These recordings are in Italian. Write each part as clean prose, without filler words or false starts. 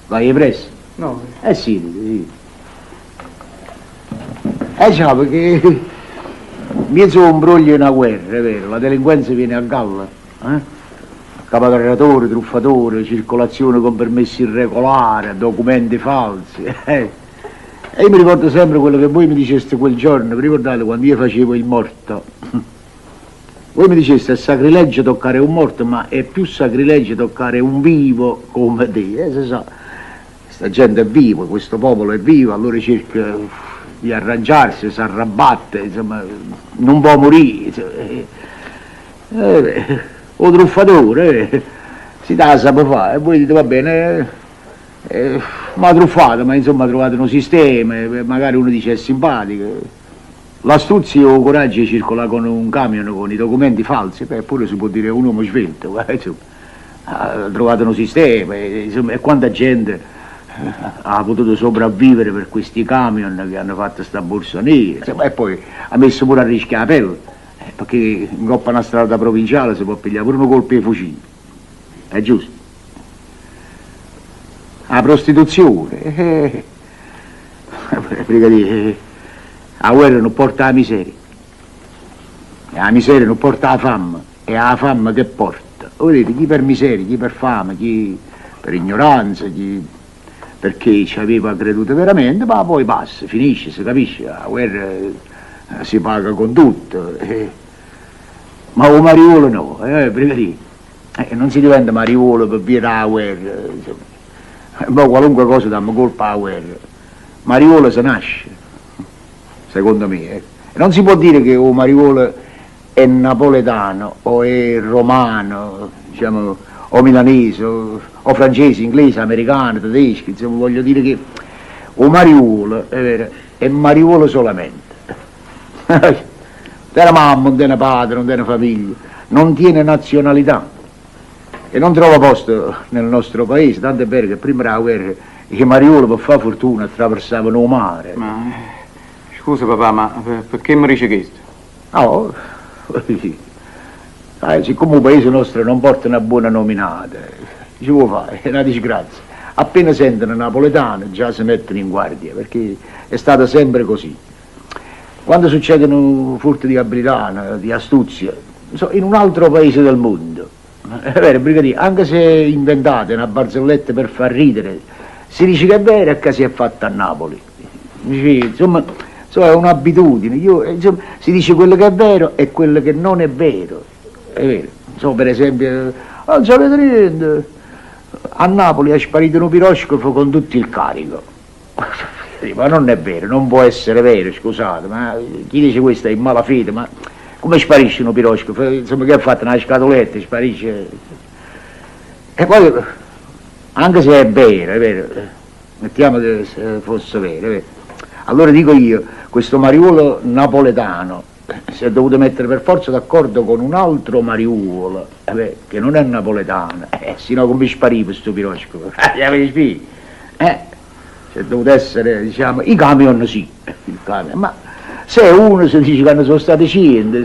Vai presso? No. Sì. Già, perché mezzo un broglio in una guerra, è vero, la delinquenza viene a galla, capocarratore, truffatore, circolazione con permessi irregolari, documenti falsi, E io mi ricordo sempre quello che voi mi diceste quel giorno, vi ricordate quando io facevo il morto? Voi mi diceste è sacrilegio toccare un morto, ma è più sacrilegio toccare un vivo come te, si sa. Questa gente è viva, questo popolo è vivo, allora cerca di arrangiarsi, si arrabatte, insomma, non può morire. O truffatore, si dà la sape fare, e voi dite va bene, ma truffato, ma insomma trovate un sistema, magari uno dice è simpatico. L'astuzia o il coraggio di circolare con un camion con i documenti falsi, eppure si può dire un uomo svelto, insomma, ha trovato un sistema, insomma, e quanta gente ha potuto sopravvivere per questi camion che hanno fatto sta borsa nera, insomma, e poi ha messo pure a rischio la pelle, perché in coppa una strada provinciale si può pigliare pure un colpo di fucile, è giusto? La prostituzione, brigadiere, la guerra non porta la miseria, e la miseria non porta la fame, e la fame che porta? Vedete, chi per miseria, chi per fame, chi per ignoranza, chi perché ci aveva creduto veramente, ma poi passa, finisce, si capisce, la guerra si paga con tutto. Ma un mariuolo no, brigadiere, non si diventa mariuolo per via della guerra, insomma. Ma qualunque cosa diamo colpa alla guerra. Mariuolo si nasce, secondo me. Non si può dire che un mariuolo è napoletano o è romano, diciamo, o milanese, o francese, inglese, americano, tedesco, insomma, voglio dire che un mariuolo, è vero, è mariuolo solamente. Non tiene mamma, non tiene padre, non tiene famiglia, non tiene nazionalità e non trova posto nel nostro paese, tanto è vero che prima della guerra i mariuoli per fare fortuna attraversavano il mare. Ma scusa papà, ma perché mi dice questo? No, siccome il paese nostro non porta una buona nominata, ci può fare, è una disgrazia. Appena sentono napoletano già si mettono in guardia, perché è stata sempre così. Quando succedono furti di abilità, di astuzia, in un altro paese del mondo, è vero, brigadiere, anche se inventate una barzelletta per far ridere, si dice che è vero e che si è fatta a Napoli. Insomma, è un'abitudine, insomma, si dice quello che è vero e quello che non è vero. È vero. Insomma, per esempio, non sapete niente, a Napoli è sparito un piroscafo con tutto il carico. Ma non è vero, non può essere vero, scusate, ma chi dice questo è in malafede, ma come sparisce un piroscafo? Insomma, che ha fatto una scatoletta, sparisce. E poi, anche se è vero, mettiamo che fosse vero, è vero. Allora dico io, questo mariuolo napoletano si è dovuto mettere per forza d'accordo con un altro mariuolo, che non è napoletano, sino come spariva questo piroscafo, si è dovuto essere, diciamo, i camion sì, il camion, ma se uno si dice che ne sono state 100,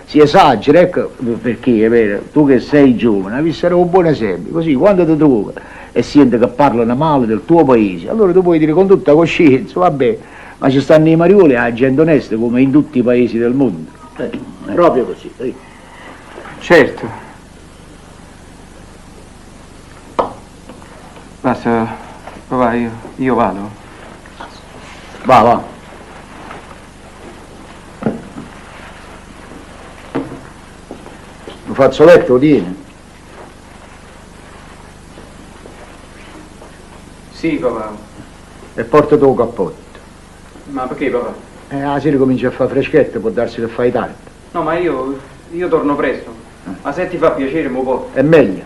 si esagera, ecco perché è vero, tu che sei giovane, vi sarà un buon esempio, così quando ti trovi e senti che parlano male del tuo paese, allora tu puoi dire con tutta coscienza, vabbè, ma ci stanno i mariuoli a gente onesta come in tutti i paesi del mondo. Proprio così. Certo. Basta, papà, io vado. Va. Un fazzoletto lo tieni? Sì, papà. E porta tu il cappotto. Ma perché, papà? La sera comincia a fare freschetto, può darsi che fai tardi. No, ma io torno presto. Ma se ti fa piacere, mo' porto. È meglio.